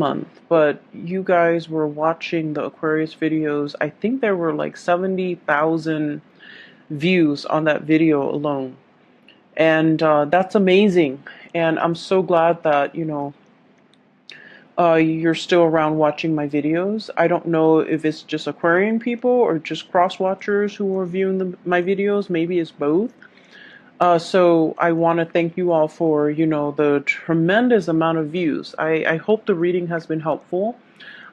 month, but you guys were watching the Aquarius videos. I think there were like 70,000 views on that video alone. And that's amazing. And I'm so glad that, you're still around watching my videos. I don't know if it's just Aquarian people or just cross watchers who are viewing my videos. Maybe it's both. So I want to thank you all for, the tremendous amount of views. I hope the reading has been helpful.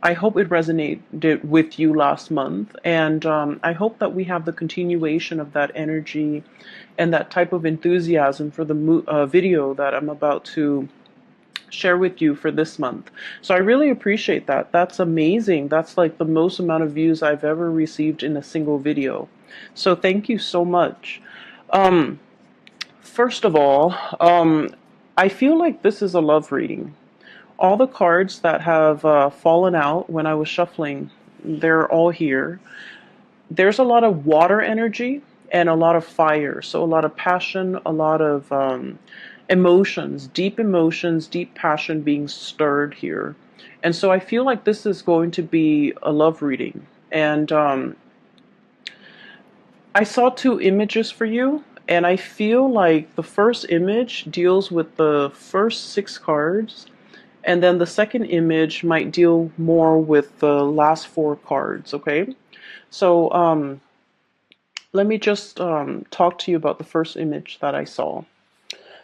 I hope it resonated with you last month. And I hope that we have the continuation of that energy and that type of enthusiasm for the video that I'm about to share with you for this month. So I really appreciate that. That's amazing. That's like the most amount of views I've ever received in a single video. So thank you so much. Um, First of all, I feel like this is a love reading. All the cards that have fallen out when I was shuffling, they're all here. There's a lot of water energy and a lot of fire. So a lot of passion, a lot of emotions, deep passion being stirred here. And so I feel like this is going to be a love reading. And I saw two images for you. And I feel like the first image deals with the first six cards, and then the second image might deal more with the last four cards, okay? So let me just talk to you about the first image that I saw.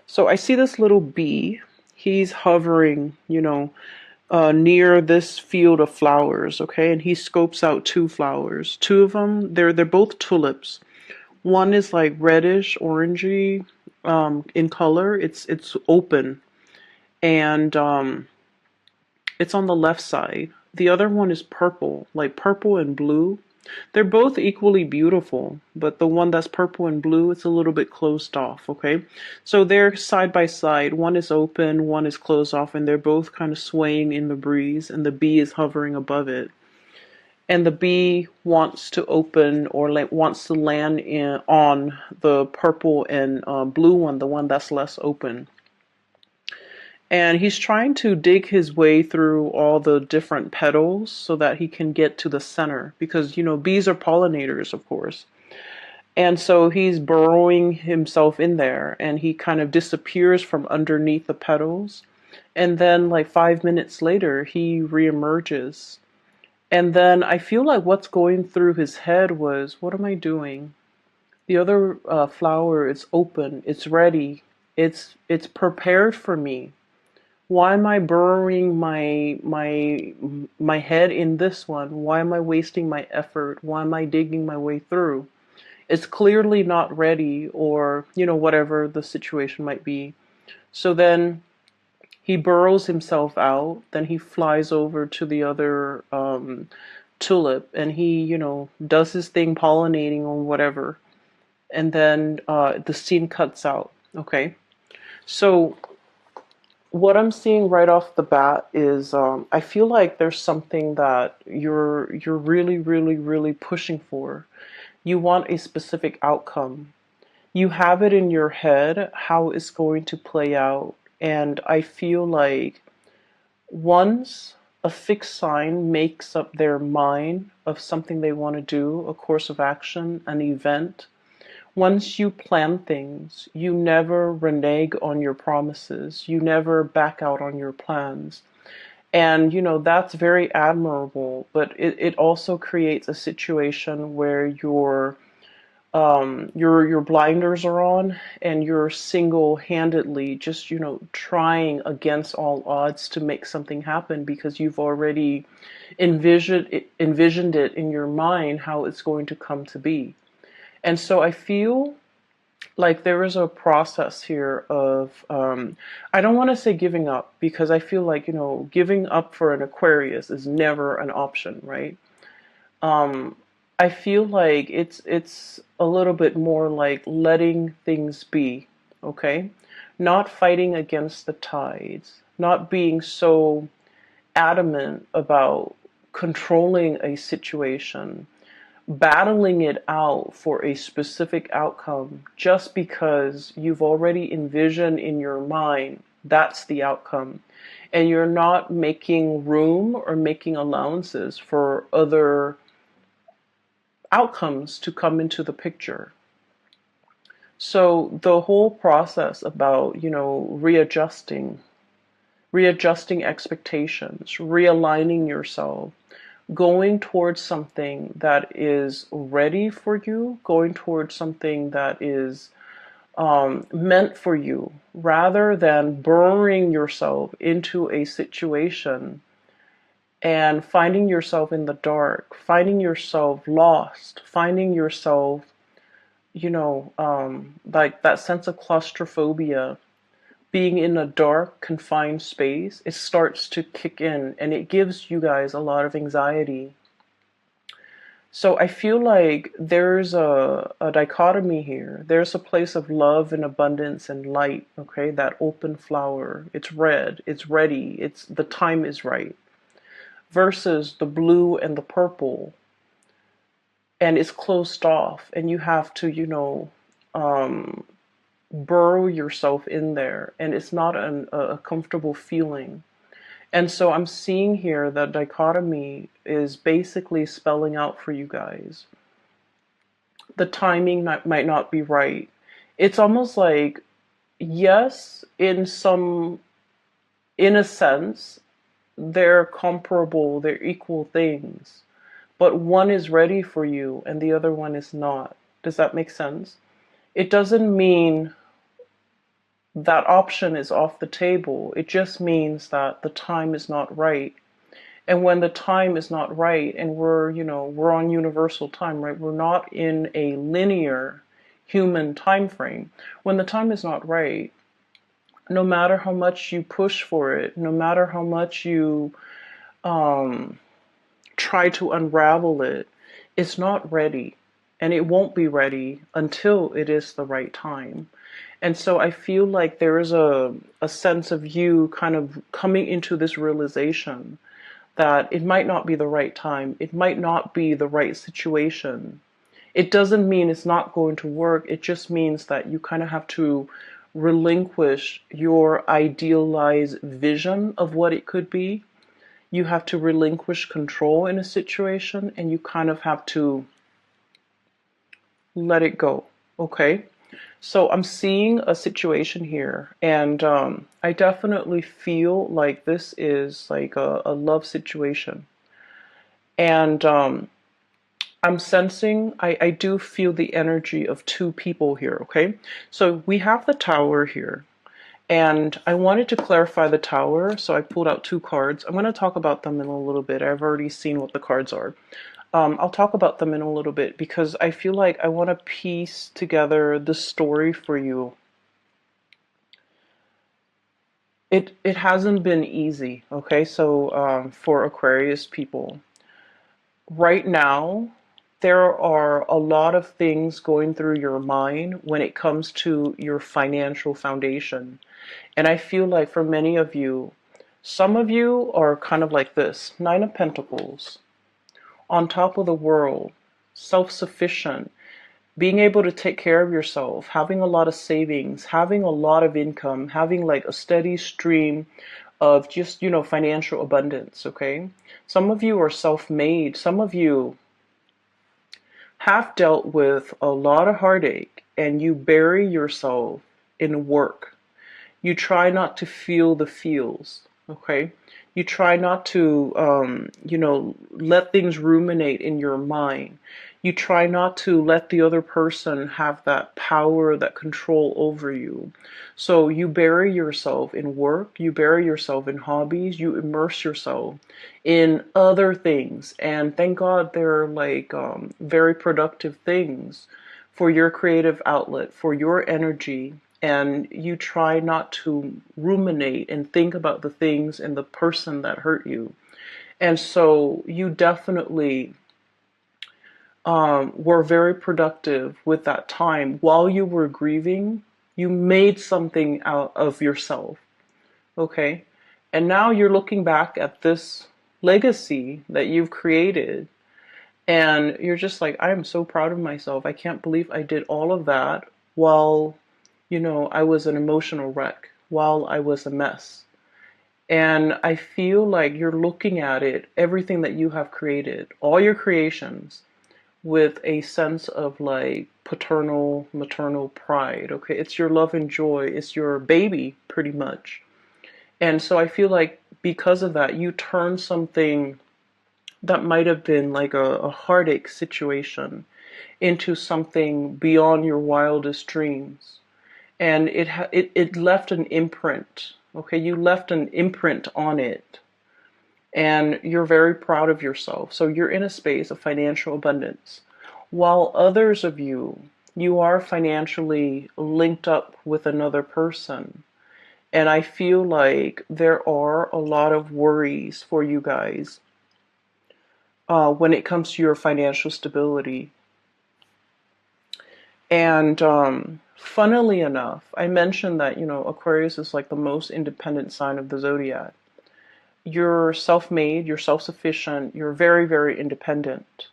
So I see this little bee. He's hovering, near this field of flowers, okay? And he scopes out two flowers. Two of them, they're both tulips. One is like reddish, orangey in color. It's open, and it's on the left side. The other one is purple, like purple and blue. They're both equally beautiful, but the one that's purple and blue, it's a little bit closed off, okay? So they're side by side. One is open, one is closed off, and they're both kind of swaying in the breeze, and the bee is hovering above it. And the bee wants to open or wants to land on the purple and blue one, the one that's less open. And he's trying to dig his way through all the different petals so that he can get to the center, because bees are pollinators, of course. And so he's burrowing himself in there, and he kind of disappears from underneath the petals. And then like 5 minutes later, he reemerges. And then I feel like what's going through his head was, what am I doing? The other flower is open. It's ready. It's prepared for me. Why am I burrowing my head in this one? Why am I wasting my effort? Why am I digging my way through? It's clearly not ready, or whatever the situation might be. So then he burrows himself out, then he flies over to the other tulip, and he, does his thing pollinating or whatever. And then the scene cuts out, okay? So what I'm seeing right off the bat is I feel like there's something that you're really, really, really pushing for. You want a specific outcome. You have it in your head how it's going to play out. And I feel like once a fixed sign makes up their mind of something they want to do, a course of action, an event, once you plan things, you never renege on your promises. You never back out on your plans. And, that's very admirable, but it also creates a situation where your blinders are on, and you're single-handedly just trying against all odds to make something happen, because you've already envisioned it in your mind how it's going to come to be. And so I feel like there is a process here of I don't want to say giving up, because I feel like giving up for an Aquarius is never an option, right? I feel like it's a little bit more like letting things be, okay? Not fighting against the tides, not being so adamant about controlling a situation, battling it out for a specific outcome just because you've already envisioned in your mind that's the outcome. and you're not making room or making allowances for other outcomes to come into the picture. So the whole process about, readjusting expectations, realigning yourself, going towards something that is ready for you, going towards something that is meant for you, rather than burrowing yourself into a situation and finding yourself in the dark, finding yourself lost, finding yourself, like that sense of claustrophobia, being in a dark, confined space, it starts to kick in and it gives you guys a lot of anxiety. So I feel like there's a dichotomy here. There's a place of love and abundance and light, okay? That open flower. It's red, it's ready, the time is right. Versus the blue and the purple, and it's closed off, and you have to, burrow yourself in there, and it's not a comfortable feeling. And so I'm seeing here that dichotomy is basically spelling out for you guys. The timing might not be right. It's almost like, yes, in a sense, they're comparable, they're equal things, but one is ready for you and the other one is not. Does that make sense? It doesn't mean that option is off the table. It just means that the time is not right. And when the time is not right, and we're on universal time, right? We're not in a linear human time frame. When the time is not right, no matter how much you push for it, no matter how much you try to unravel it, it's not ready. And it won't be ready until it is the right time. And so I feel like there is a sense of you kind of coming into this realization that it might not be the right time. It might not be the right situation. It doesn't mean it's not going to work. It just means that you kind of have to relinquish your idealized vision of what it could be. You have to relinquish control in a situation, and you kind of have to let it go. Okay? So I'm seeing a situation here, and I definitely feel like this is like a love situation. And I'm sensing, I do feel the energy of two people here, okay? So we have the Tower here, and I wanted to clarify the Tower, so I pulled out two cards. I'm going to talk about them in a little bit. I've already seen what the cards are. I'll talk about them in a little bit because I feel like I want to piece together the story for you. It hasn't been easy, okay? So for Aquarius people, right now, there are a lot of things going through your mind when it comes to your financial foundation. And I feel like for many of you, some of you are kind of like this, Nine of Pentacles, on top of the world, self-sufficient, being able to take care of yourself, having a lot of savings, having a lot of income, having like a steady stream of just, financial abundance, okay? Some of you are self-made. Some of you have dealt with a lot of heartache and you bury yourself in work. You try not to feel the feels, okay? You try not to, let things ruminate in your mind. You try not to let the other person have that power, that control over you. So you bury yourself in work, you bury yourself in hobbies, you immerse yourself in other things. And thank God they're like very productive things for your creative outlet, for your energy. And you try not to ruminate and think about the things and the person that hurt you. And so you definitely were very productive with that time. While you were grieving, you made something out of yourself. Okay? And now you're looking back at this legacy that you've created. And you're just like, I am so proud of myself. I can't believe I did all of that while I was an emotional wreck, while I was a mess. And I feel like you're looking at it, everything that you have created, all your creations, with a sense of like paternal, maternal pride. Okay, it's your love and joy, it's your baby, pretty much. And so I feel like because of that, you turn something that might have been like a heartache situation into something beyond your wildest dreams. And it left an imprint. Okay, you left an imprint on it, and you're very proud of yourself. So you're in a space of financial abundance. While others of you, you are financially linked up with another person. And I feel like there are a lot of worries for you guys when it comes to your financial stability. And funnily enough, I mentioned that, Aquarius is like the most independent sign of the zodiac. You're self-made, you're self-sufficient, you're very, very independent.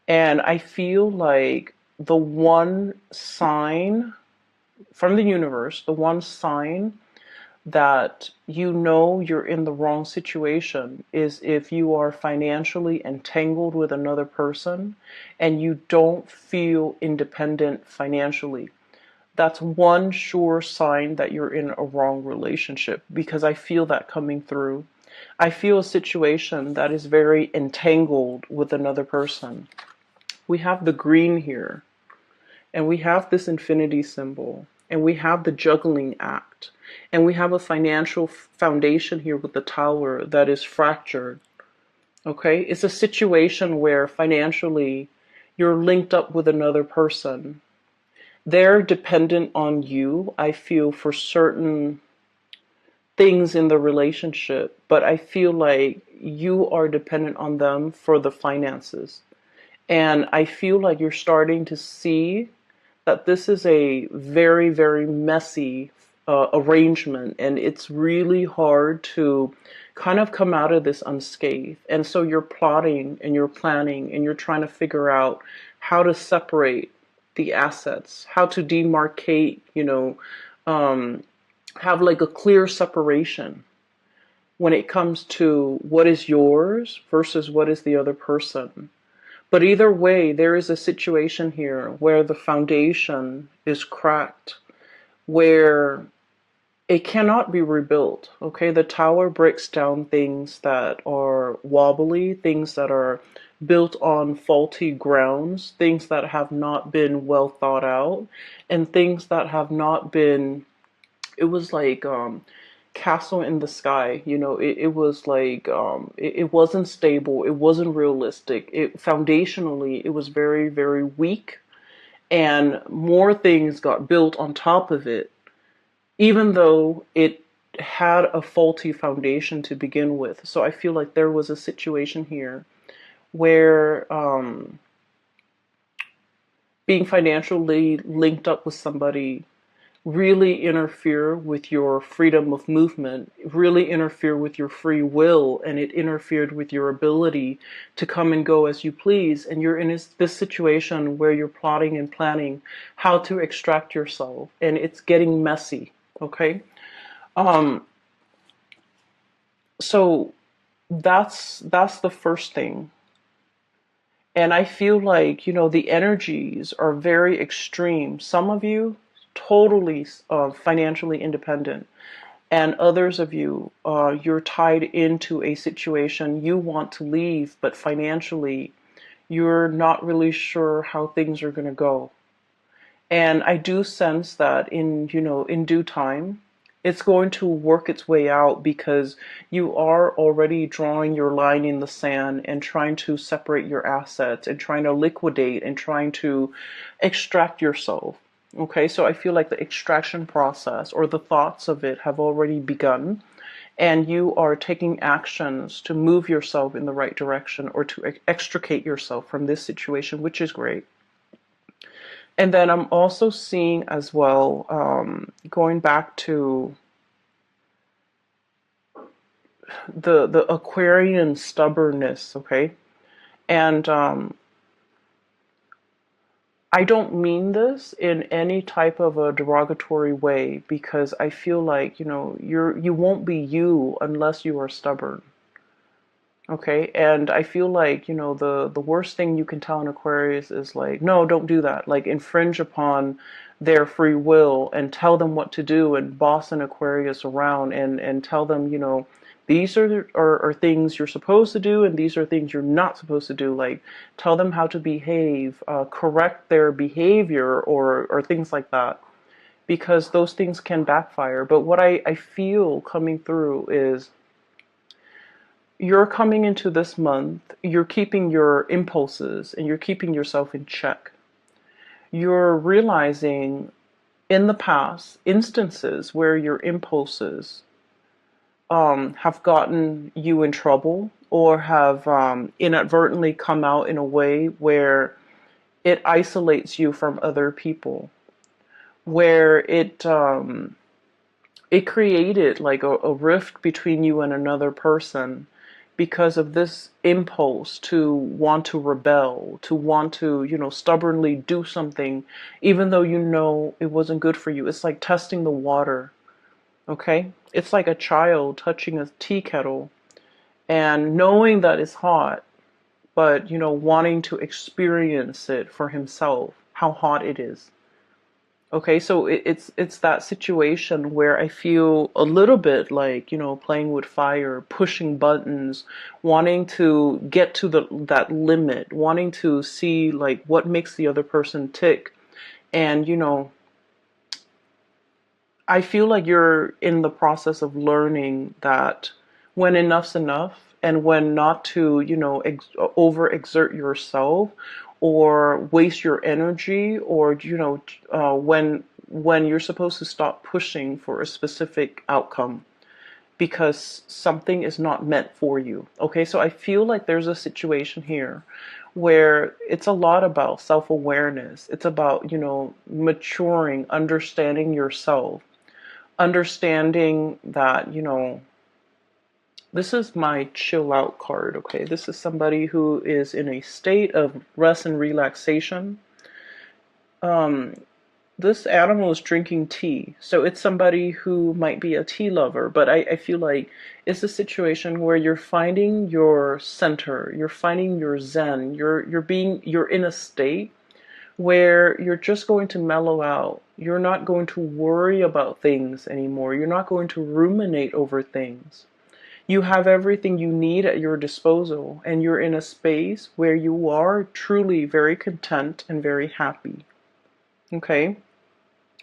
And I feel like the one sign from the universe, the one sign that you're in the wrong situation is if you are financially entangled with another person and you don't feel independent financially. That's one sure sign that you're in a wrong relationship, because I feel that coming through. I feel a situation that is very entangled with another person. We have the green here, and we have this infinity symbol, and we have the juggling act, and we have a financial foundation here with the tower that is fractured. Okay, it's a situation where financially you're linked up with another person. They're dependent on you, I feel, for certain things in the relationship, but I feel like you are dependent on them for the finances. And I feel like you're starting to see that this is a very, very messy arrangement, and it's really hard to kind of come out of this unscathed. And so you're plotting and you're planning and you're trying to figure out how to separate the assets, how to demarcate, have like a clear separation when it comes to what is yours versus what is the other person. But either way, there is a situation here where the foundation is cracked, where it cannot be rebuilt. Okay, the tower breaks down things that are wobbly, things that are built on faulty grounds, things that have not been well thought out, and things that have not been. It was like castle in the sky. It was like it wasn't stable, it wasn't realistic, it foundationally it was very, very weak, and more things got built on top of it, even though it had a faulty foundation to begin with. So I feel like there was a situation here where being financially linked up with somebody really interfere with your freedom of movement, really interfere with your free will, and it interfered with your ability to come and go as you please. And you're in this situation where you're plotting and planning how to extract yourself, and it's getting messy. Okay, um, so that's the first thing. And I feel like, the energies are very extreme. Some of you totally financially independent, and others of you, you're tied into a situation you want to leave, but financially you're not really sure how things are going to go. And I do sense that in due time, it's going to work its way out, because you are already drawing your line in the sand and trying to separate your assets and trying to liquidate and trying to extract yourself. Okay, so I feel like the extraction process or the thoughts of it have already begun, and you are taking actions to move yourself in the right direction or to extricate yourself from this situation, which is great. And then I'm also seeing as well, going back to the Aquarian stubbornness, okay? And I don't mean this in any type of a derogatory way, because I feel like, you won't be you unless you are stubborn. Okay, and I feel like, the worst thing you can tell an Aquarius is like, no, don't do that. Like, infringe upon their free will and tell them what to do and boss an Aquarius around, and tell them, these are things you're supposed to do and these are things you're not supposed to do. Like, tell them how to behave, correct their behavior, or things like that, because those things can backfire. But what I feel coming through is, you're coming into this month, you're keeping your impulses and you're keeping yourself in check. You're realizing in the past instances where your impulses have gotten you in trouble, or have inadvertently come out in a way where it isolates you from other people, where it created like a rift between you and another person, because of this impulse to want to rebel, to want to, stubbornly do something, even though it wasn't good for you. It's like testing the water, okay? It's like a child touching a tea kettle and knowing that it's hot, but, wanting to experience it for himself, how hot it is. Okay, so it's that situation where I feel a little bit like, playing with fire, pushing buttons, wanting to get to that limit, wanting to see like what makes the other person tick. And, I feel like you're in the process of learning that when enough's enough, and when not to, overexert yourself or waste your energy, or, when you're supposed to stop pushing for a specific outcome because something is not meant for you. Okay, so I feel like there's a situation here where it's a lot about self-awareness. It's about, maturing, understanding yourself, understanding that, this is my chill out card. Okay, this is somebody who is in a state of rest and relaxation. This animal is drinking tea, so it's somebody who might be a tea lover, but I feel like it's a situation where you're finding your center, you're finding your zen, you're in a state where you're just going to mellow out. You're not going to worry about things anymore. You're not going to ruminate over things. You have everything you need at your disposal, and you're in a space where you are truly very content and very happy. Okay?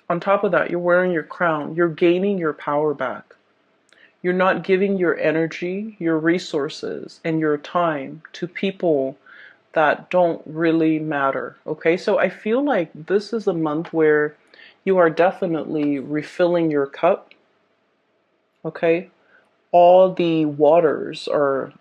On top of that, you're wearing your crown. You're gaining your power back. You're not giving your energy, your resources, and your time to people that don't really matter. Okay, so I feel like this is a month where you are definitely refilling your cup. Okay, all the waters are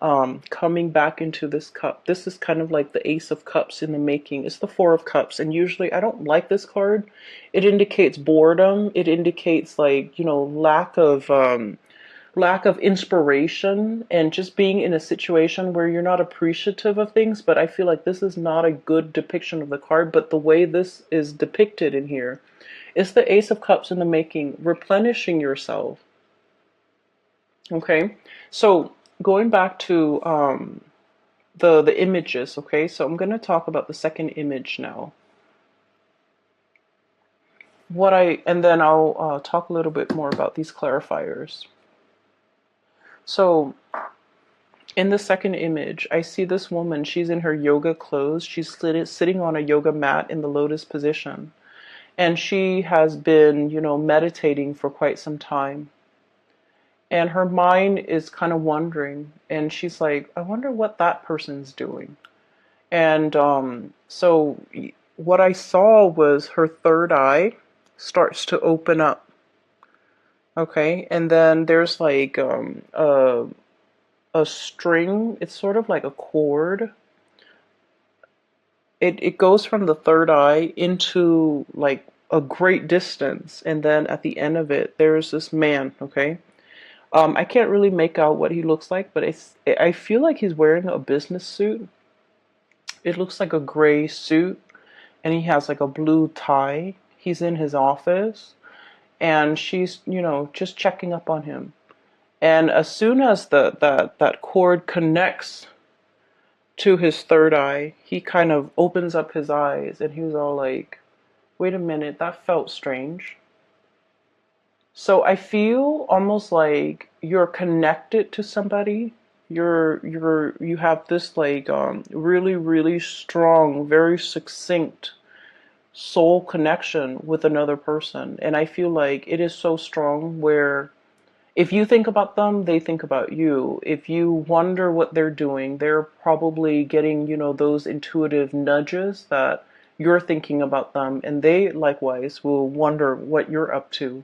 coming back into this cup. This is kind of like the Ace of Cups in the making. It's the Four of Cups, and usually I don't like this card. It indicates boredom. It indicates like, lack of inspiration, and just being in a situation where you're not appreciative of things. But I feel like this is not a good depiction of the card, but the way this is depicted in here, it's the Ace of Cups in the making, replenishing yourself. Okay, so going back to the images. Okay, so I'm going to talk about the second image now. And then I'll talk a little bit more about these clarifiers. So in the second image, I see this woman. She's in her yoga clothes. She's sitting on a yoga mat in the lotus position. And she has been, meditating for quite some time. And her mind is kind of wondering. And she's like, I wonder what that person's doing. And so what I saw was her third eye starts to open up. Okay, and then there's like a string. It's sort of like a cord. It goes from the third eye into like a great distance, and then at the end of it, there's this man. Okay, I can't really make out what he looks like, but I feel like he's wearing a business suit. It looks like a gray suit, and he has like a blue tie. He's in his office, and she's, you know, just checking up on him. And as soon as that cord connects to his third eye, he kind of opens up his eyes, and he was all like, wait a minute, that felt strange. So I feel almost like you're connected to somebody. You have this like really, really strong, very succinct soul connection with another person. And I feel like it is so strong where if you think about them, they think about you. If you wonder what they're doing, they're probably getting, you know, those intuitive nudges that you're thinking about them, and they likewise will wonder what you're up to.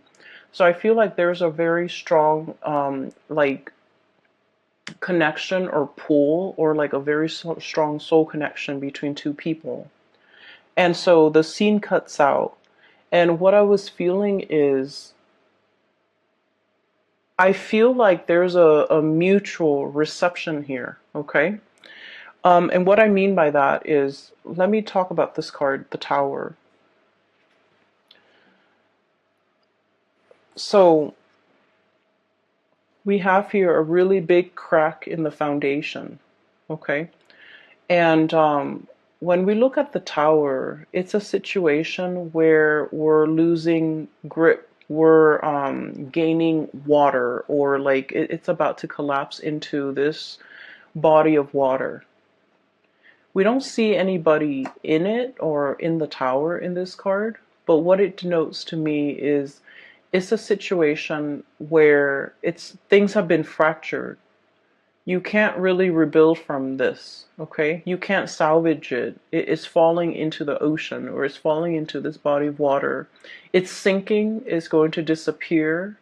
So I feel like there's a very strong like connection or pull, or like a very strong soul connection between two people. And so the scene cuts out, and what I was feeling is I feel like there's a mutual reception here, okay? And what I mean by that is, let me talk about this card, the Tower. So we have here a really big crack in the foundation, okay? And when we look at the Tower, it's a situation where we're losing grip, we're gaining water, or like it's about to collapse into this body of water. We don't see anybody in it or in the Tower in this card, but what it denotes to me is it's a situation where things have been fractured. You can't really rebuild from this, okay? You can't salvage it. It is falling into the ocean, or it's falling into this body of water. It's sinking, it's going to disappear,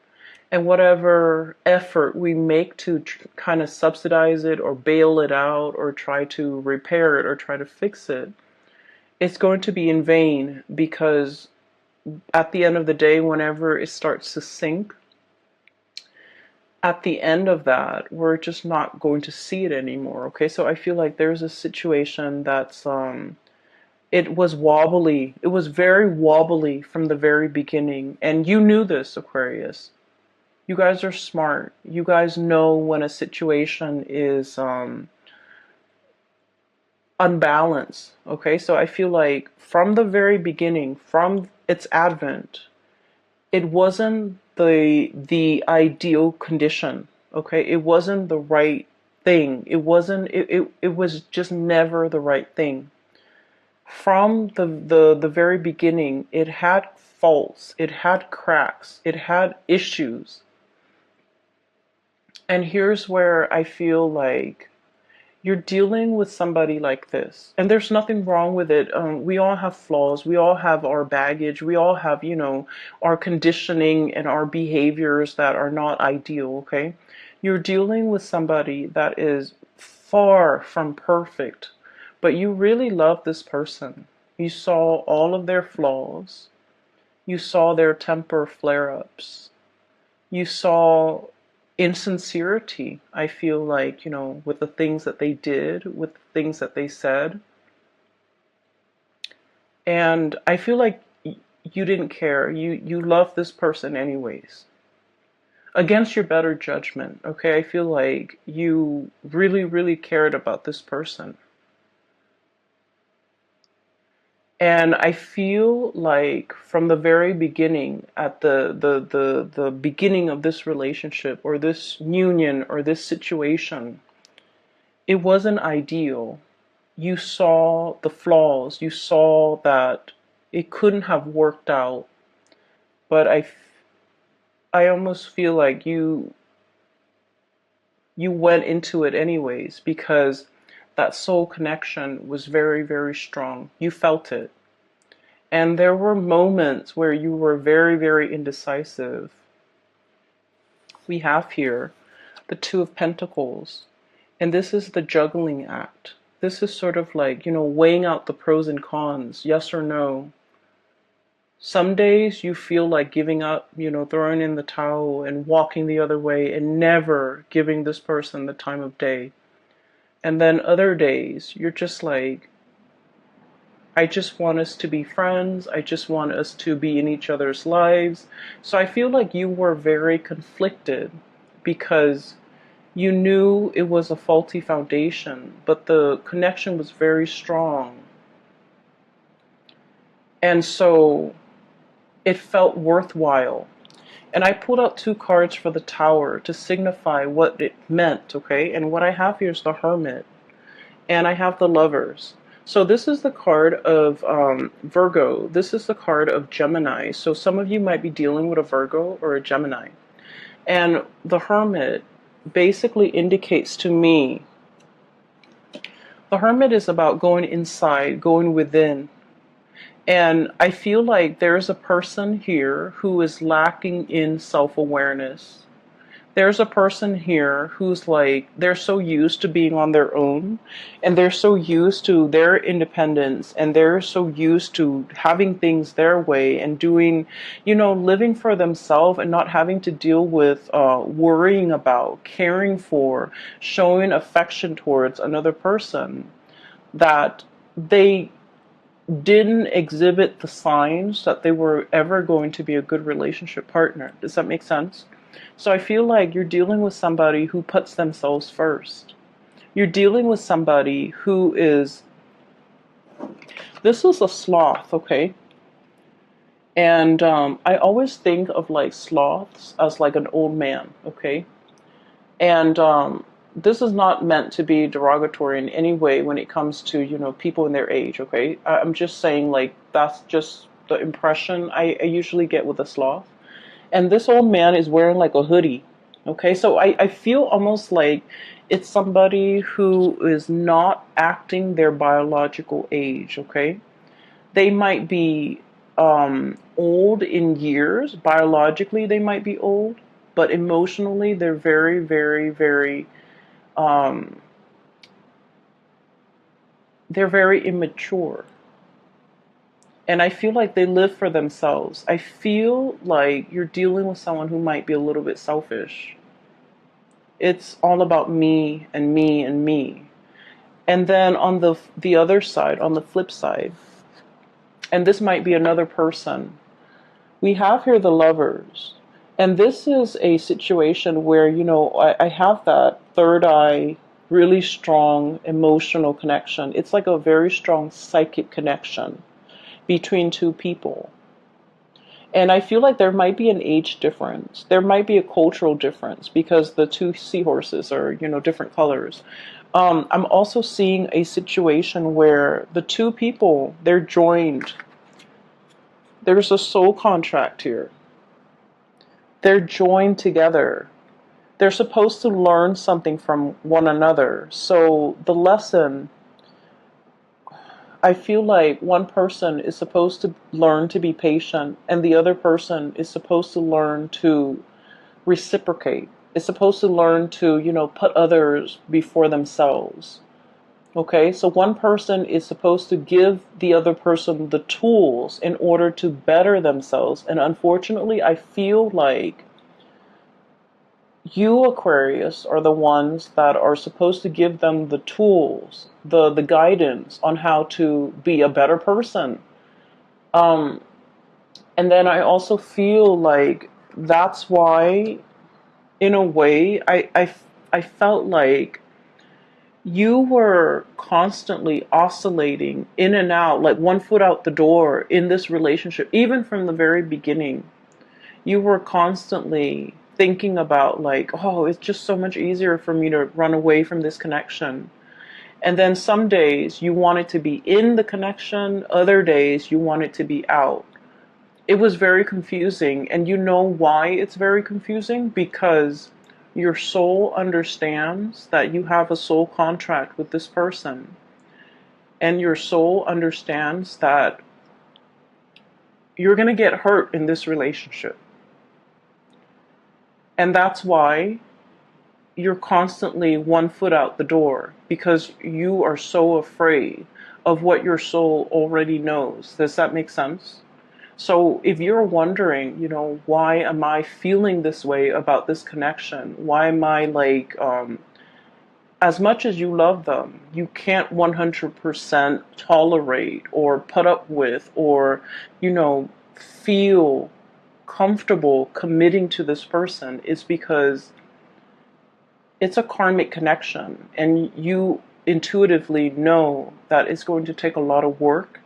and whatever effort we make to kind of subsidize it or bail it out or try to repair it or try to fix it, it's going to be in vain, because at the end of the day, whenever it starts to sink, at the end of that, we're just not going to see it anymore, okay? So I feel like there's a situation that's, it was wobbly. It was very wobbly from the very beginning. And you knew this, Aquarius. You guys are smart. You guys know when a situation is unbalanced, okay? So I feel like from the very beginning, from its advent, it wasn't the ideal condition, okay? It wasn't the right thing. It was just never the right thing. From the very beginning, it had faults, it had cracks, it had issues. And here's where I feel like you're dealing with somebody like this, and there's nothing wrong with it. We all have flaws, we all have our baggage, we all have, you know, our conditioning and our behaviors that are not ideal, okay? You're dealing with somebody that is far from perfect, but you really love this person. You saw all of their flaws, you saw their temper flare-ups, you saw insincerity, I feel like, you know, with the things that they did, with the things that they said. And I feel like you didn't care. You love this person anyways. Against your better judgment, okay? I feel like you really, really cared about this person. And I feel like from the very beginning, at the beginning of this relationship or this union or this situation, it wasn't ideal. You saw the flaws. You saw that it couldn't have worked out. But I almost feel like you went into it anyways, because that soul connection was very, very strong. You felt it. And there were moments where you were very, very indecisive. We have here the Two of Pentacles. And this is the juggling act. This is sort of like, you know, weighing out the pros and cons, yes or no. Some days you feel like giving up, you know, throwing in the towel and walking the other way and never giving this person the time of day. And then other days you're just like, I just want us to be friends. I just want us to be in each other's lives. So I feel like you were very conflicted because you knew it was a faulty foundation, but the connection was very strong. And so it felt worthwhile. And I pulled out two cards for the Tower to signify what it meant, okay? And what I have here is the Hermit, and I have the Lovers. So this is the card of Virgo. This is the card of Gemini. So some of you might be dealing with a Virgo or a Gemini. And the Hermit basically indicates to me, the Hermit is about going inside, going within. And I feel like there's a person here who is lacking in self-awareness. There's a person here who's like, they're so used to being on their own, and they're so used to their independence, and they're so used to having things their way and doing, living for themselves and not having to deal with worrying about, caring for, showing affection towards another person, that they didn't exhibit the signs that they were ever going to be a good relationship partner. Does that make sense? So I feel like you're dealing with somebody who puts themselves first. You're dealing with somebody who is, this is a sloth, okay? And I always think of like sloths as like an old man, okay? And this is not meant to be derogatory in any way when it comes to, people in their age, okay? I'm just saying like that's just the impression I usually get with a sloth. And this old man is wearing like a hoodie. Okay, so I feel almost like it's somebody who is not acting their biological age, okay? They might be old in years. Biologically, they might be old. But emotionally, they're very, very, very, um, they're very immature. And I feel like they live for themselves. I feel like you're dealing with someone who might be a little bit selfish. It's all about me and me and me. And then on the other side, on the flip side, and this might be another person, we have here the Lovers. And this is a situation where, I have that third eye, really strong emotional connection. It's like a very strong psychic connection between two people. And I feel like there might be an age difference. There might be a cultural difference because the two seahorses are, different colors. I'm also seeing a situation where the two people, they're joined. There's a soul contract here. They're joined together. They're supposed to learn something from one another. So the lesson, I feel like one person is supposed to learn to be patient, and the other person is supposed to learn to reciprocate. Is supposed to learn to, put others before themselves. Okay, so one person is supposed to give the other person the tools in order to better themselves. And unfortunately, I feel like you, Aquarius, are the ones that are supposed to give them the tools, the guidance on how to be a better person. Um, and then I also feel like that's why, in a way, I felt like you were constantly oscillating in and out, like one foot out the door in this relationship, even from the very beginning. You were constantly thinking about like, oh, it's just so much easier for me to run away from this connection. And then some days you wanted to be in the connection, other days you wanted to be out. It was very confusing. And you know why it's very confusing? Because your soul understands that you have a soul contract with this person. And your soul understands that you're going to get hurt in this relationship. And that's why you're constantly one foot out the door, because you are so afraid of what your soul already knows. Does that make sense? So if you're wondering, why am I feeling this way about this connection? Why am I like, as much as you love them, you can't 100% tolerate or put up with or, feel comfortable committing to this person, is because it's a karmic connection, and you intuitively know that it's going to take a lot of work.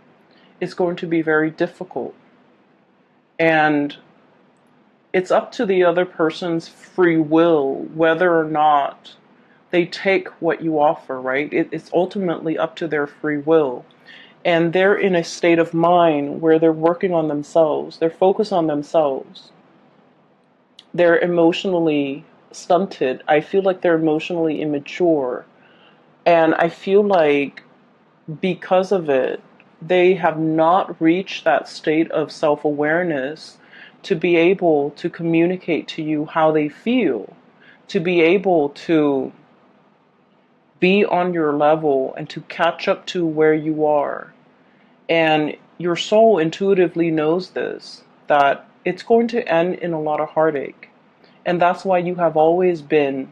It's going to be very difficult. And it's up to the other person's free will whether or not they take what you offer, right? It's ultimately up to their free will. And they're in a state of mind where they're working on themselves. They're focused on themselves. They're emotionally stunted. I feel like they're emotionally immature. And I feel like because of it, they have not reached that state of self-awareness to be able to communicate to you how they feel, to be able to be on your level and to catch up to where you are. And your soul intuitively knows this, that it's going to end in a lot of heartache. And that's why you have always been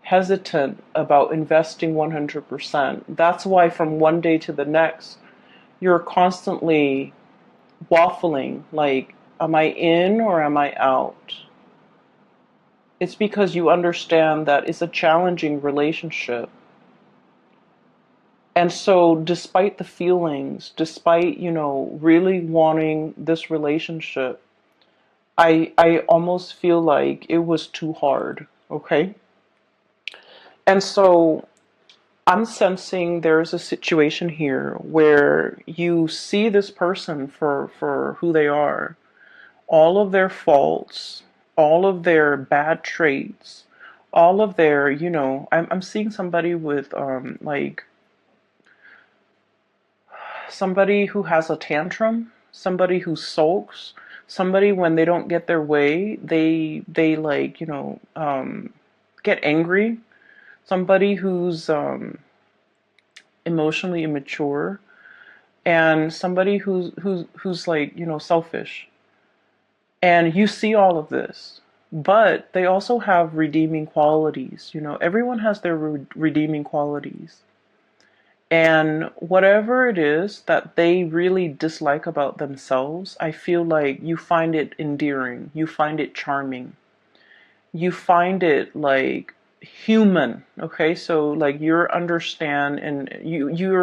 hesitant about investing 100%. That's why from one day to the next, you're constantly waffling, like, am I in or am I out? It's because you understand that it's a challenging relationship. And so despite the feelings, despite, really wanting this relationship, I almost feel like it was too hard, okay? And so I'm sensing there's a situation here where you see this person for who they are, all of their faults, all of their bad traits, all of their, I'm seeing somebody with, like, somebody who has a tantrum, somebody who sulks, somebody when they don't get their way, they like, get angry, somebody who's emotionally immature, and somebody who's like, selfish. And you see all of this, but they also have redeeming qualities. Everyone has their redeeming qualities. And whatever it is that they really dislike about themselves, I feel like you find it endearing, you find it charming, you find it like human. Okay, so like you're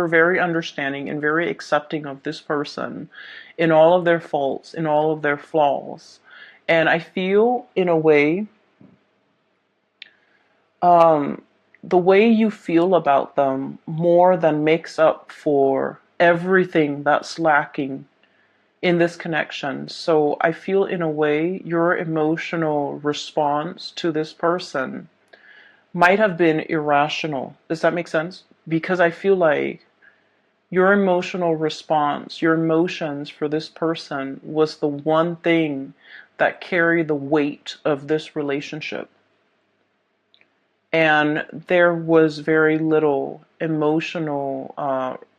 very understanding and very accepting of this person in all of their faults, in all of their flaws. And I feel in a way, the way you feel about them more than makes up for everything that's lacking in this connection. So I feel in a way your emotional response to this person might have been irrational. Does that make sense? Because I feel like your emotional response, your emotions for this person was the one thing that carried the weight of this relationship. And there was very little emotional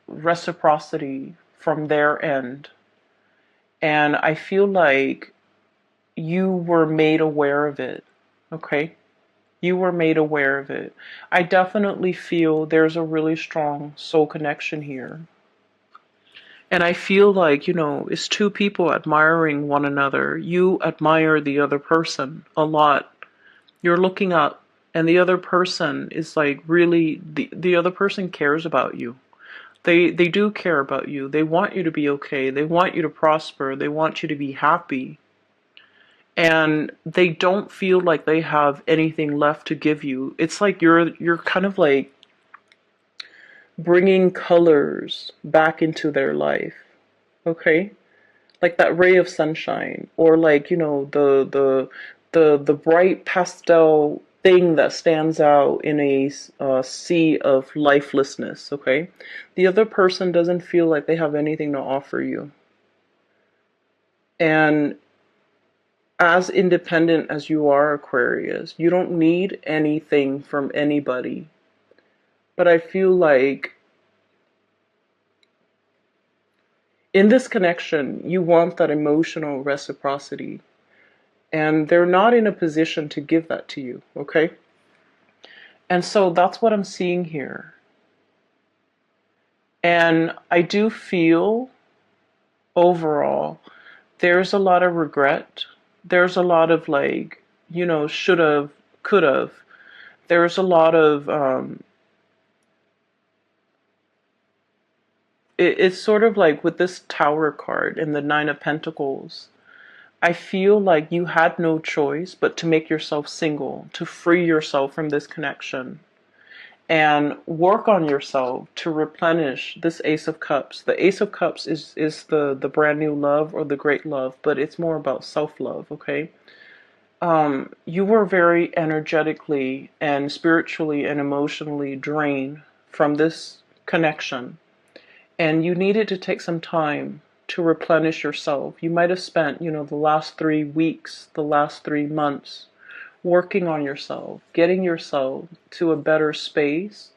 reciprocity from their end. And I feel like you were made aware of it, okay? You were made aware of it. I definitely feel there's a really strong soul connection here. And I feel like, it's two people admiring one another. You admire the other person a lot. You're looking up, and the other person is like really, the other person cares about you. They do care about you. They want you to be okay. They want you to prosper. They want you to be happy. And they don't feel like they have anything left to give you. It's like you're kind of like bringing colors back into their life. Okay? Like that ray of sunshine, or like, the bright pastel thing that stands out in a sea of lifelessness, okay? The other person doesn't feel like they have anything to offer you. And as independent as you are, Aquarius, you don't need anything from anybody. But I feel like in this connection, you want that emotional reciprocity. And they're not in a position to give that to you, okay? And so that's what I'm seeing here. And I do feel overall there's a lot of regret. There's a lot of like, should have, could have. There's a lot of, it's sort of like with this Tower card and the Nine of Pentacles. I feel like you had no choice but to make yourself single, to free yourself from this connection, and work on yourself to replenish this Ace of Cups. The Ace of Cups is the brand new love or the great love, but it's more about self-love, okay? You were very energetically and spiritually and emotionally drained from this connection, and you needed to take some time to replenish yourself. You might have spent, the last 3 weeks, the last 3 months working on yourself, getting yourself to a better space,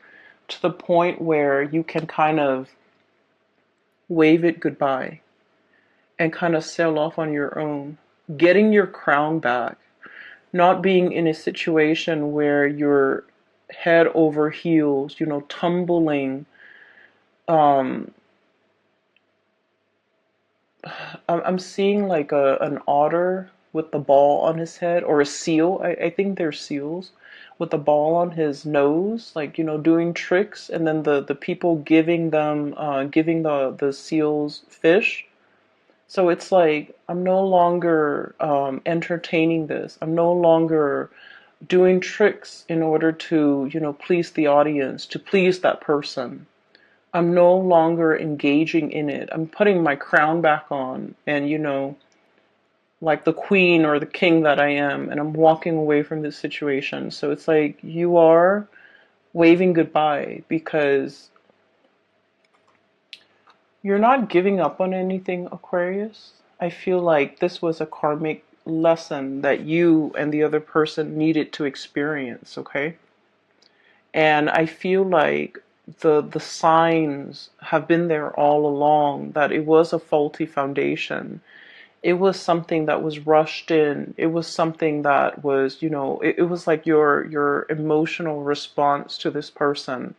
to the point where you can kind of wave it goodbye and kind of sail off on your own, getting your crown back, not being in a situation where you're head over heels, tumbling. Um, I'm seeing like an otter with the ball on his head, or a seal. I think they're seals with the ball on his nose, like, doing tricks, and then the people giving the seals fish. So it's like I'm no longer entertaining this. I'm no longer doing tricks in order to, please the audience, to please that person. I'm no longer engaging in it. I'm putting my crown back on and, like the queen or the king that I am, and I'm walking away from this situation. So it's like you are waving goodbye because you're not giving up on anything, Aquarius. I feel like this was a karmic lesson that you and the other person needed to experience, okay? And I feel like the signs have been there all along that it was a faulty foundation. It was something that was rushed in. It was something that was, it was like your emotional response to this person.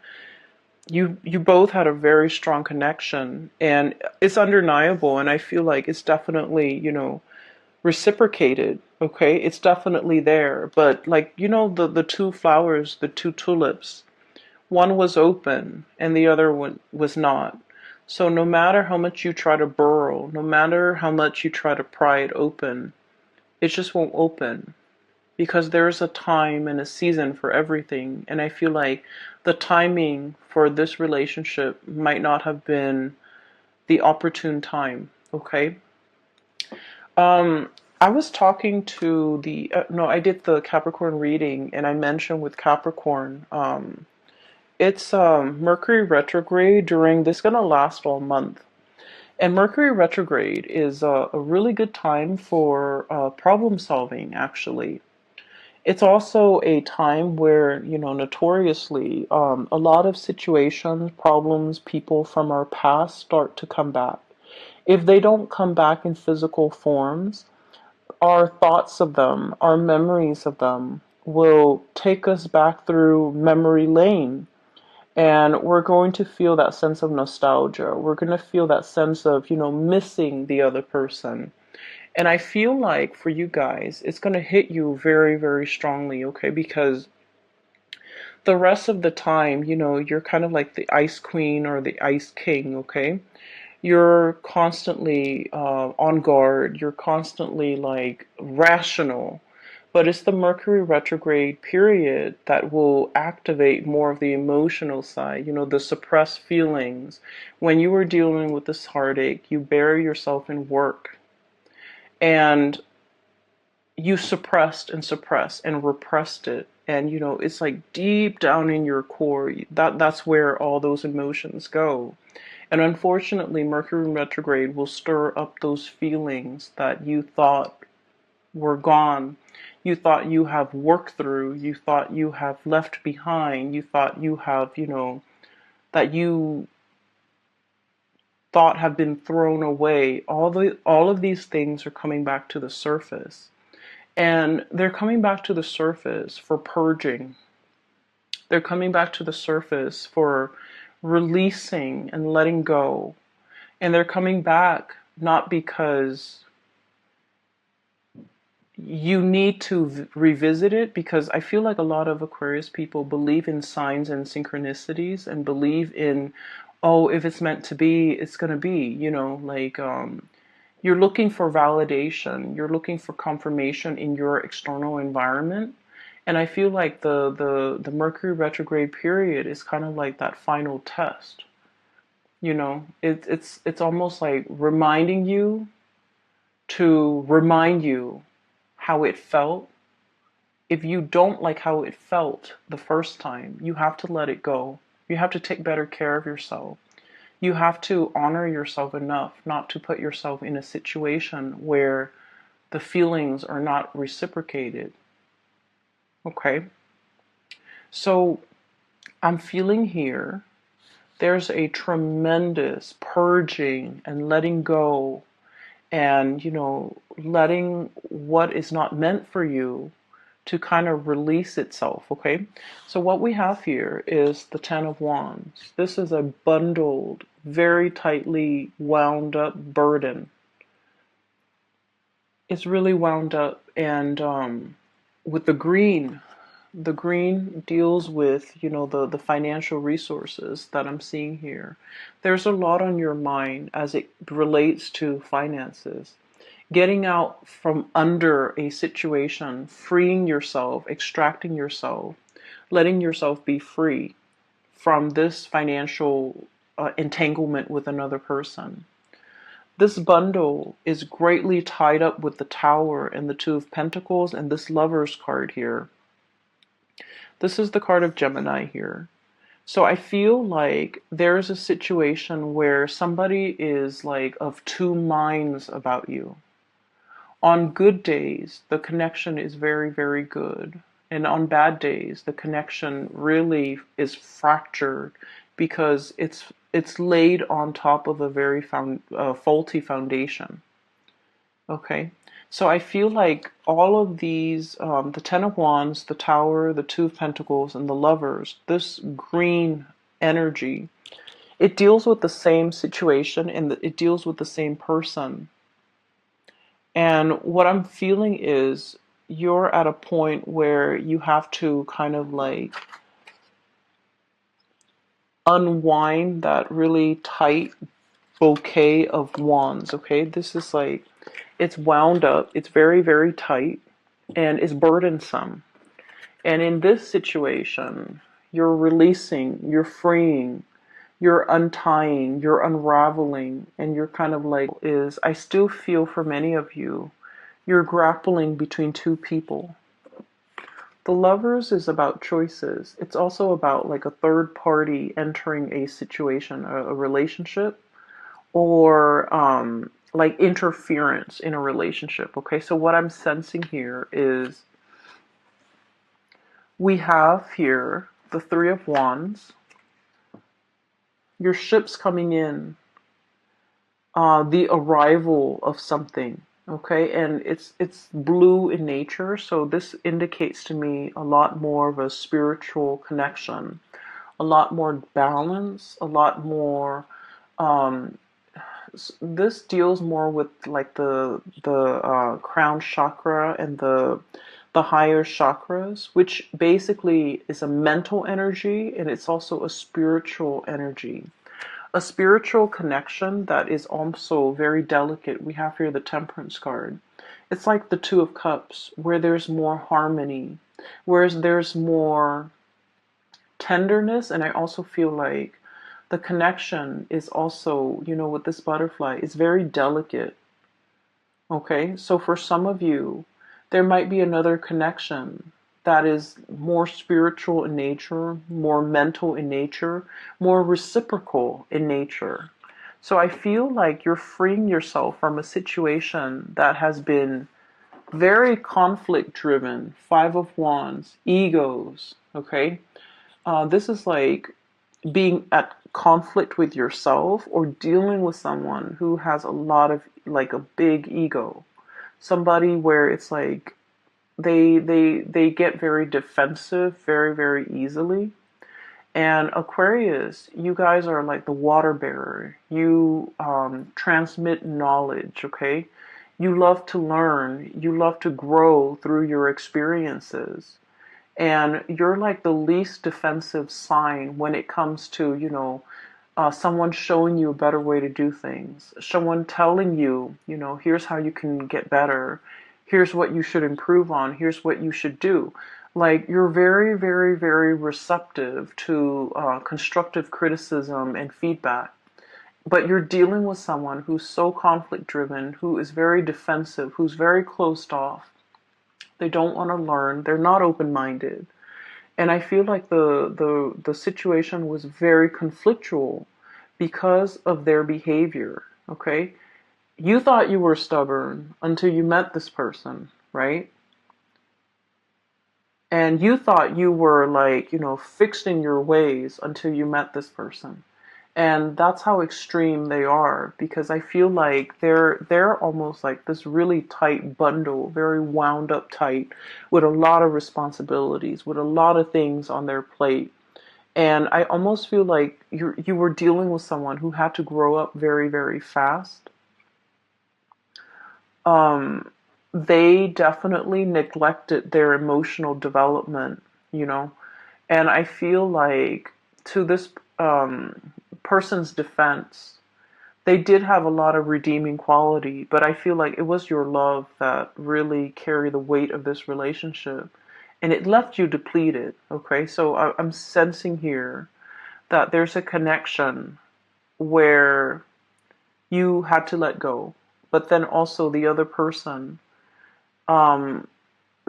You both had a very strong connection, and it's undeniable, and I feel like it's definitely, reciprocated. Okay, it's definitely there. But like, the two flowers, the two tulips, one was open and the other one was not. So no matter how much you try to burrow, no matter how much you try to pry it open, it just won't open, because there's a time and a season for everything. And I feel like the timing for this relationship might not have been the opportune time. Okay. I was talking to the no, I did the Capricorn reading, and I mentioned with Capricorn, it's Mercury retrograde during this, gonna last all month. And Mercury retrograde is a really good time for problem solving, actually. It's also a time where, notoriously, a lot of situations, problems, people from our past start to come back. If they don't come back in physical forms, our thoughts of them, our memories of them will take us back through memory lane. And we're going to feel that sense of nostalgia. We're going to feel that sense of, missing the other person. And I feel like for you guys, it's going to hit you very, very strongly, okay? Because the rest of the time, you're kind of like the ice queen or the ice king, okay? You're constantly on guard. You're constantly like rational. But it's the Mercury retrograde period that will activate more of the emotional side, the suppressed feelings. When you were dealing with this heartache, you bury yourself in work, and you suppressed and suppressed and repressed it. And it's like deep down in your core, that's where all those emotions go. And unfortunately, Mercury retrograde will stir up those feelings that you thought were gone. You thought you have worked through, you thought you have left behind, you thought you have, that you thought have been thrown away. All of these things are coming back to the surface. And they're coming back to the surface for purging. They're coming back to the surface for releasing and letting go. And they're coming back not because you need to revisit it, because I feel like a lot of Aquarius people believe in signs and synchronicities and believe in, oh, if it's meant to be, it's going to be, you're looking for validation, you're looking for confirmation in your external environment. And I feel like the Mercury retrograde period is kind of like that final test. It's almost like reminding you to remind you how it felt. If you don't like how it felt the first time, you have to let it go. You have to take better care of yourself. You have to honor yourself enough not to put yourself in a situation where the feelings are not reciprocated. Okay? So I'm feeling here there's a tremendous purging and letting go, and letting what is not meant for you to kind of release itself. Okay, so what we have here is the Ten of Wands. This is a bundled, very tightly wound up burden. It's really wound up, and with the green deals with, the financial resources that I'm seeing here. There's a lot on your mind as it relates to finances. Getting out from under a situation, freeing yourself, extracting yourself, letting yourself be free from this financial entanglement with another person. This bundle is greatly tied up with the Tower and the Two of Pentacles and this Lover's card here. This is the card of Gemini here. So I feel like there's a situation where somebody is like of two minds about you. On good days, the connection is very, very good. And on bad days, the connection really is fractured because it's laid on top of a very faulty foundation. Okay? So I feel like all of these, the Ten of Wands, the Tower, the Two of Pentacles, and the Lovers, this green energy, it deals with the same situation and it deals with the same person. And what I'm feeling is you're at a point where you have to kind of like unwind that really tight bouquet of wands. Okay, this is like, it's wound up, it's very, very tight, and it's burdensome. And in this situation, you're releasing, you're freeing, you're untying, you're unraveling, and you're kind of like, I still feel for many of you, you're grappling between two people. The Lovers is about choices. It's also about like a third party entering a situation, a relationship, or like interference in a relationship. Okay, so what I'm sensing here is we have here the Three of Wands. Your ship's coming in, the arrival of something. Okay, and it's blue in nature, so this indicates to me a lot more of a spiritual connection, a lot more balance, a lot more this deals more with like the crown chakra and the higher chakras, which basically is a mental energy, and it's also a spiritual energy, a spiritual connection that is also very delicate. We have here the Temperance card. It's like the Two of Cups, where there's more harmony, whereas there's more tenderness. And I also feel like the connection is also, with this butterfly, is very delicate. Okay, so for some of you, there might be another connection that is more spiritual in nature, more mental in nature, more reciprocal in nature. So I feel like you're freeing yourself from a situation that has been very conflict driven. Five of Wands, egos. Okay, this is like being at conflict with yourself or dealing with someone who has a lot of like a big ego. Somebody where it's like they get very defensive very, very easily. And Aquarius, you guys are like the water bearer. You transmit knowledge, okay? You love to learn. You love to grow through your experiences. And you're like the least defensive sign when it comes to, someone showing you a better way to do things, someone telling you, here's how you can get better, here's what you should improve on, here's what you should do. Like, you're very, very, very receptive to constructive criticism and feedback. But you're dealing with someone who's so conflict driven, who is very defensive, who's very closed off. They don't want to learn. They're not open minded. And I feel like the situation was very conflictual because of their behavior, okay? You thought you were stubborn until you met this person, right? And you thought you were like, fixed in your ways until you met this person. And that's how extreme they are, because I feel like they're almost like this really tight bundle, very wound up tight, with a lot of responsibilities, with a lot of things on their plate. And I almost feel like you were dealing with someone who had to grow up very, very fast. They definitely neglected their emotional development, you know. And I feel like, to this person's defense, they did have a lot of redeeming quality, but I feel like it was your love that really carried the weight of this relationship. And it left you depleted, okay? So I'm sensing here that there's a connection where you had to let go, but then also the other person,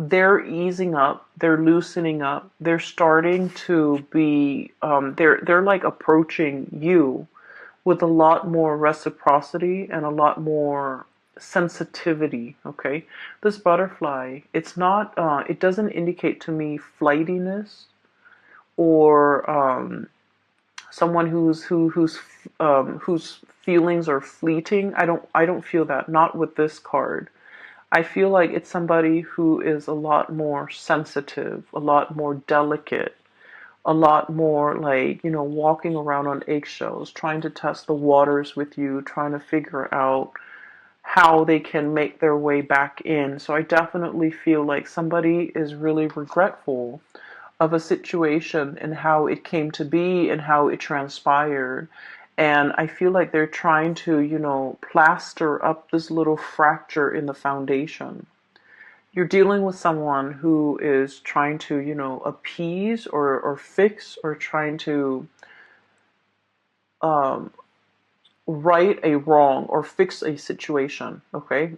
they're easing up, they're loosening up, they're starting to be, they're like approaching you with a lot more reciprocity and a lot more sensitivity, okay? This butterfly, it's not, it doesn't indicate to me flightiness or someone whose feelings are fleeting. I don't feel that, not with this card. I feel like it's somebody who is a lot more sensitive, a lot more delicate, a lot more like, walking around on eggshells, trying to test the waters with you, trying to figure out how they can make their way back in. So I definitely feel like somebody is really regretful of a situation and how it came to be and how it transpired. And I feel like they're trying to, plaster up this little fracture in the foundation. You're dealing with someone who is trying to, appease or fix, or trying to um, right a wrong or fix a situation, okay?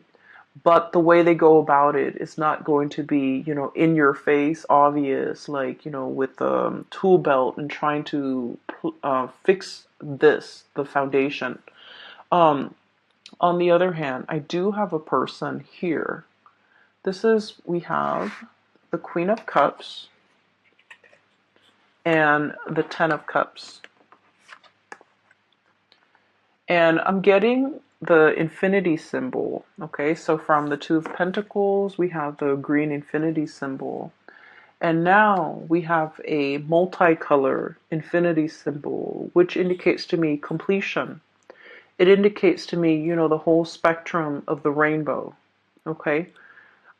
But the way they go about it is not going to be, in your face, obvious, like, with the tool belt and trying to fix the foundation. Um, on the other hand, I do have a person here. We have the Queen of Cups and the Ten of Cups. And I'm getting the infinity symbol, okay? So from the Two of Pentacles, we have the green infinity symbol. And now we have a multicolor infinity symbol, which indicates to me completion. It indicates to me, the whole spectrum of the rainbow, okay?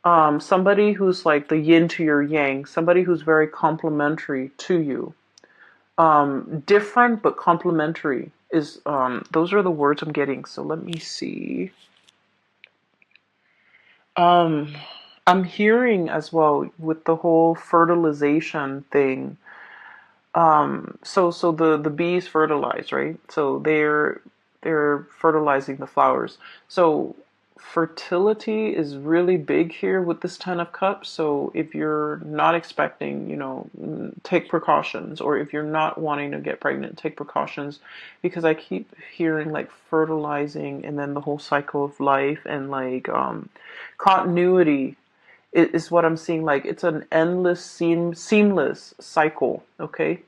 Somebody who's like the yin to your yang, somebody who's very complementary to you. Different but complementary is, those are the words I'm getting. So let me see. I'm hearing as well with the whole fertilization thing. So the bees fertilize, right? So they're fertilizing the flowers. So fertility is really big here with this Ten of Cups. So if you're not expecting, take precautions, or if you're not wanting to get pregnant, take precautions, because I keep hearing like fertilizing and then the whole cycle of life and like continuity is what I'm seeing. Like, it's an endless, seamless cycle, okay?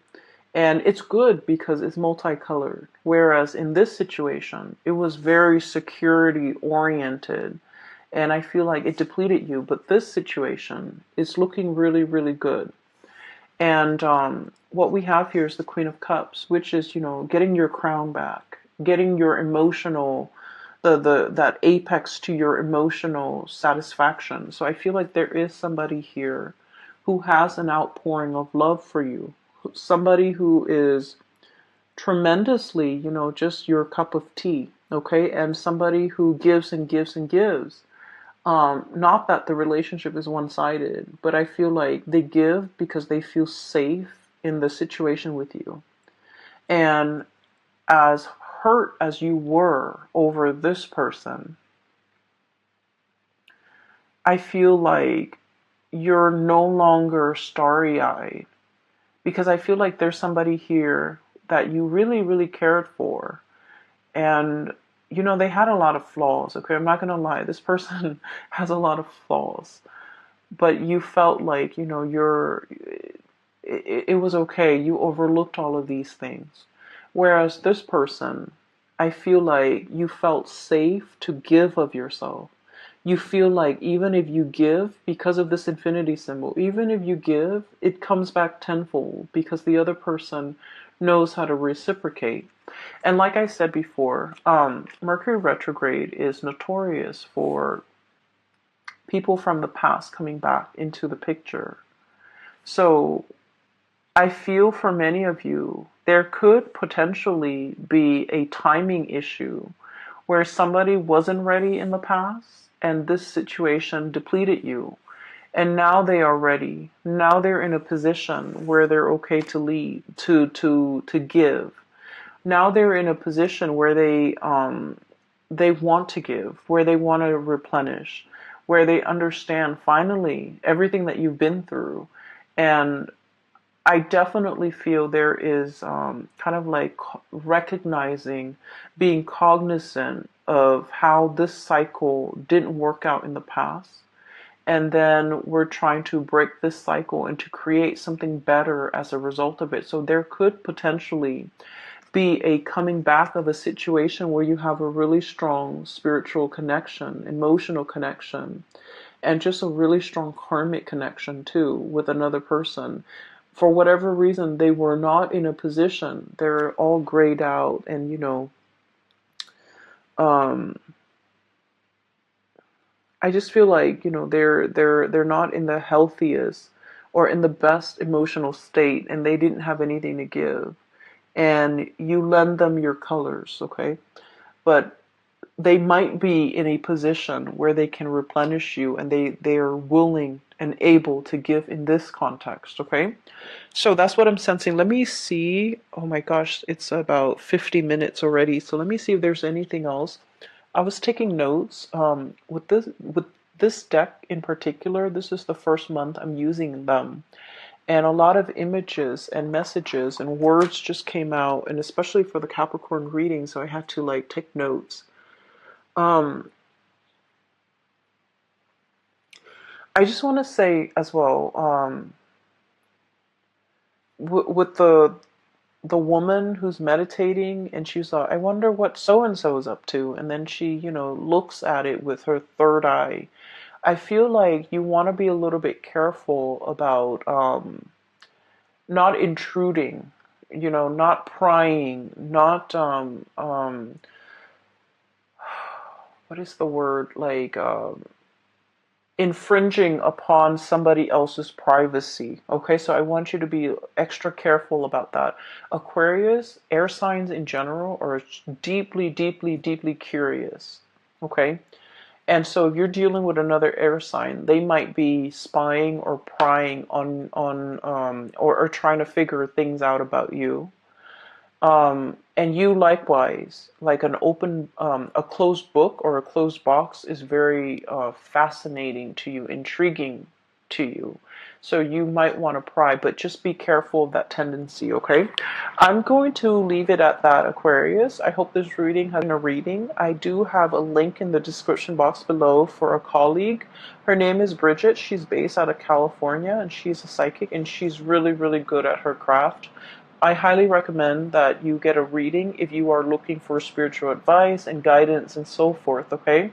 And it's good because it's multicolored. Whereas in this situation, it was very security oriented. and I feel like it depleted you. But this situation is looking really, really good. And what we have here is the Queen of Cups, which is, getting your crown back, getting your emotional, that apex to your emotional satisfaction. So I feel like there is somebody here who has an outpouring of love for you, somebody who is tremendously, just your cup of tea, okay, and somebody who gives and gives and gives. Not that the relationship is one-sided, but I feel like they give because they feel safe in the situation with you. And as hurt as you were over this person, I feel like you're no longer starry-eyed, because I feel like there's somebody here that you really, really cared for. And they had a lot of flaws, okay? I'm not going to lie. This person has a lot of flaws. But you felt like, it was okay. You overlooked all of these things. Whereas this person, I feel like you felt safe to give of yourself. You feel like even if you give, because of this infinity symbol, even if you give, it comes back tenfold because the other person knows how to reciprocate. And like I said before, Mercury retrograde is notorious for people from the past coming back into the picture. So I feel for many of you, there could potentially be a timing issue where somebody wasn't ready in the past and this situation depleted you. And now they are ready. Now they're in a position where they're okay to lead, to give. Now they're in a position where they want to give, where they want to replenish, where they understand finally everything that you've been through. And I definitely feel there is kind of like recognizing, being cognizant of how this cycle didn't work out in the past. And then we're trying to break this cycle and to create something better as a result of it. So there could potentially be a coming back of a situation where you have a really strong spiritual connection, emotional connection, and just a really strong karmic connection too with another person. For whatever reason, they were not in a position. They're all grayed out, and um, I just feel like they're not in the healthiest or in the best emotional state, and they didn't have anything to give. And you lend them your colors, okay? But they might be in a position where they can replenish you, and they are willing and able to give in this context, okay? So that's what I'm sensing. Let me see. Oh my gosh, it's about 50 minutes already. So let me see if there's anything else. I was taking notes with this deck in particular. This is the first month I'm using them. And a lot of images and messages and words just came out, and especially for the Capricorn reading, so I had to like take notes. Um, I just want to say as well, with the woman who's meditating, and she's like, I wonder what so and so is up to, and then she, looks at it with her third eye. I feel like you want to be a little bit careful about not intruding, not prying, not what is the word, like infringing upon somebody else's privacy. Okay, so I want you to be extra careful about that. Aquarius, air signs in general, are deeply, deeply, deeply curious. Okay, and so if you're dealing with another air sign, they might be spying or prying or trying to figure things out about you. And you likewise, like a closed book or a closed box is very fascinating to you, intriguing to you. So you might want to pry, but just be careful of that tendency, okay? I'm going to leave it at that, Aquarius. I hope this reading has been a reading. I do have a link in the description box below for a colleague. Her name is Bridget. She's based out of California, and she's a psychic, and she's really, really good at her craft. I highly recommend that you get a reading if you are looking for spiritual advice and guidance and so forth, okay?